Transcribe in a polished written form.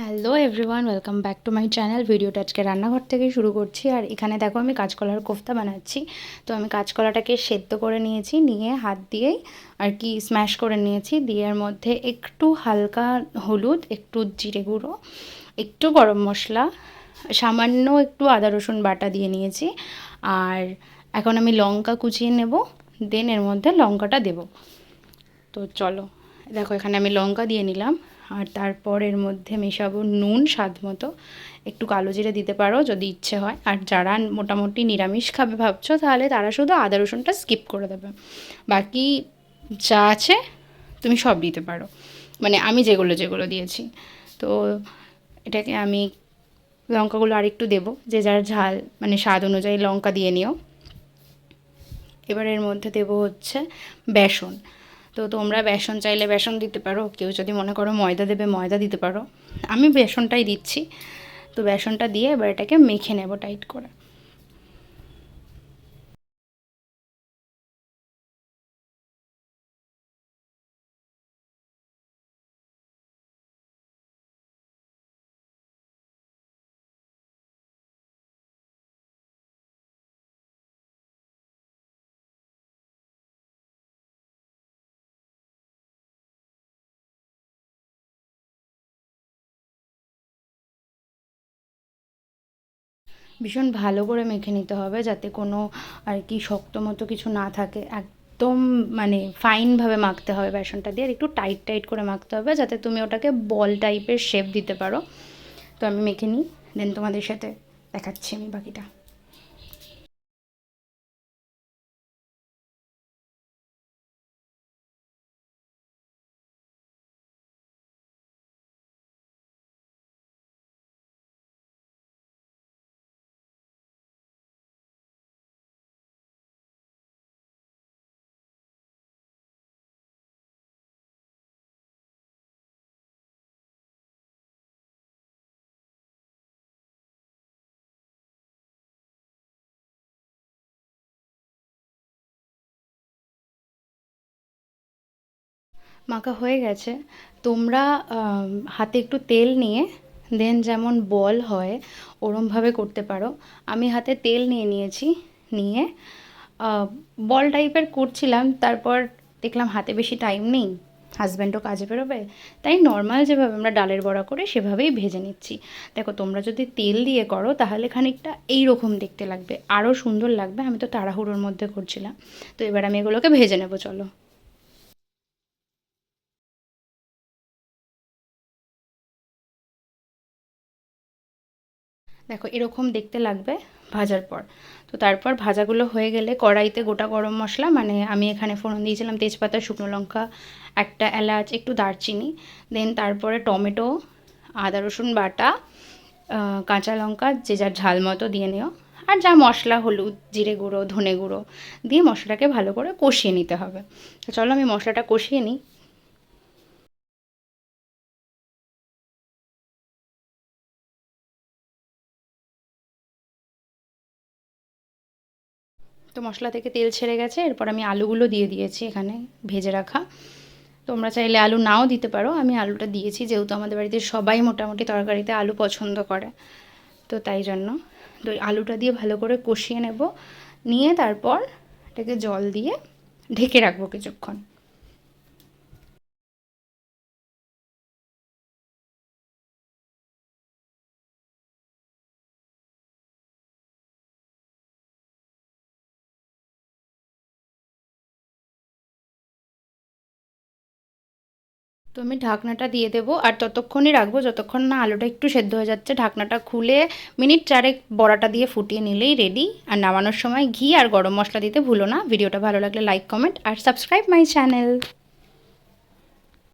Hello everyone, welcome back to my channel. ভিডিওটা আজকে রান্নাঘর থেকে শুরু করছি। আর এখানে দেখো আমি কাঁচকলার কোফতা বানাচ্ছি। তো আমি কাঁচকলাটাকে সেদ্ধ করে নিয়েছি, নিয়ে হাত দিয়েই আর কি স্ম্যাশ করে নিয়েছি। দিয়ে এর মধ্যে একটু হালকা হলুদ, একটু জিরে গুঁড়ো, একটু গরম মশলা, সামান্য একটু আদা রসুন বাটা দিয়ে নিয়েছি। আর এখন আমি লঙ্কা কুচিয়ে নেব, দেন এর মধ্যে লঙ্কাটা দেব। তো চলো, দেখো এখানে আমি লঙ্কা দিয়ে নিলাম। আর তারপর এর মধ্যে মেশাবো নুন স্বাদ মতো, একটু কালো জিরে দিতে পারো যদি ইচ্ছে হয়। আর যারা মোটামুটি নিরামিষ খাবে ভাবছো, তাহলে তারা শুধু আদা রসুনটা স্কিপ করে দেবে। বাকি যা আছে তুমি সব দিতে পারো, মানে আমি যেগুলো যেগুলো দিয়েছি। তো এটাকে আমি লঙ্কাগুলো আরেকটু দেবো, যে যার ঝাল মানে স্বাদ অনুযায়ী লঙ্কা দিয়ে নিও। এবার এর মধ্যে দেবো হচ্ছে বেসন। তো তোমরা বেসন চাইলে বেসন দিতে পারো, কেউ যদি মনে করো ময়দা দেবে ময়দা দিতে পারো। আমি বেসনটাই দিচ্ছি। তো বেসনটা দিয়ে এবার এটাকে মেখে নেব টাইট করে। ভীষণ ভালো করে মেখে নিতে হবে, যাতে কোনো আর কি শক্ত মতো কিছু না থাকে। একদম মানে ফাইনভাবে মাখতে হবে বেসনটা দিয়ে, আর একটু টাইট টাইট করে মাখতে হবে, যাতে তুমি ওটাকে বল টাইপের শেপ দিতে পারো। তো আমি মেখে নিই, দেন তোমাদের সাথে দেখাচ্ছি আমি বাকিটা। মাখা হয়ে গেছে। তোমরা হাতে একটু তেল নিয়ে দেন যেমন বল হয় ওরমভাবে করতে পারো। আমি হাতে তেল নিয়ে নিয়েছি, নিয়ে বল টাইপের করছিলাম। তারপর দেখলাম হাতে বেশি টাইম নেই, হাজব্যান্ডও কাজে বেরোবে, তাই নর্মাল যেভাবে আমরা ডালের বড়া করি সেভাবেই ভেজে নিচ্ছি। দেখো তোমরা যদি তেল দিয়ে করো তাহলে খানিকটা এইরকম দেখতে লাগবে, আরও সুন্দর লাগবে। আমি তো তাড়াহুড়োর মধ্যে করছিলাম। তো এবার আমি এগুলোকে ভেজে নেবো, চলো। দেখো এরকম দেখতে লাগবে ভাজার পর। তো তারপর ভাজাগুলো হয়ে গেলে কড়াইতে গোটা গরম মশলা, মানে আমি এখানে ফোড়ন দিয়েছিলাম তেজপাতা, শুকনো লঙ্কা, একটা এলাচ, একটু দারচিনি, দেন তারপরে টমেটো, আদা রসুন বাটা, কাঁচা লঙ্কা যে যার ঝাল মতো দিয়ে নিও। আর যা মশলা হলুদ, জিরে গুঁড়ো, ধনে গুঁড়ো দিয়ে মশলাটাকে ভালো করে কষিয়ে নিতে হবে। তো চলো আমি মশলাটা কষিয়ে নিই। তো মশলা থেকে তেল ছেড়ে গেছে, এরপর আমি আলুগুলো দিয়ে দিয়েছি এখানে ভেজে রাখা। তোমরা চাইলে আলু নাও দিতে পারো, আমি আলুটা দিয়েছি যেহেতু আমাদের বাড়িতে সবাই মোটামুটি তরকারিতে আলু পছন্দ করে। তো তাই জন্য তো আলুটা দিয়ে ভালো করে কষিয়ে নেব, নিয়ে তারপর এটাকে জল দিয়ে ঢেকে রাখবো কিছুক্ষণ। তো আমি ঢাকনাটা দিয়ে দেবো, আর ততক্ষণই রাখবো যতক্ষণ না আলুটা একটু সেদ্ধ হয়ে যাচ্ছে। ঢাকনাটা খুলে মিনিট চারেক বড়াটা দিয়ে ফুটিয়ে নিলেই রেডি। আর নামানোর সময় ঘি আর গরম মশলা দিতে ভুলো না। ভিডিওটা ভালো লাগলে লাইক, কমেন্ট আর সাবস্ক্রাইব মাই চ্যানেল।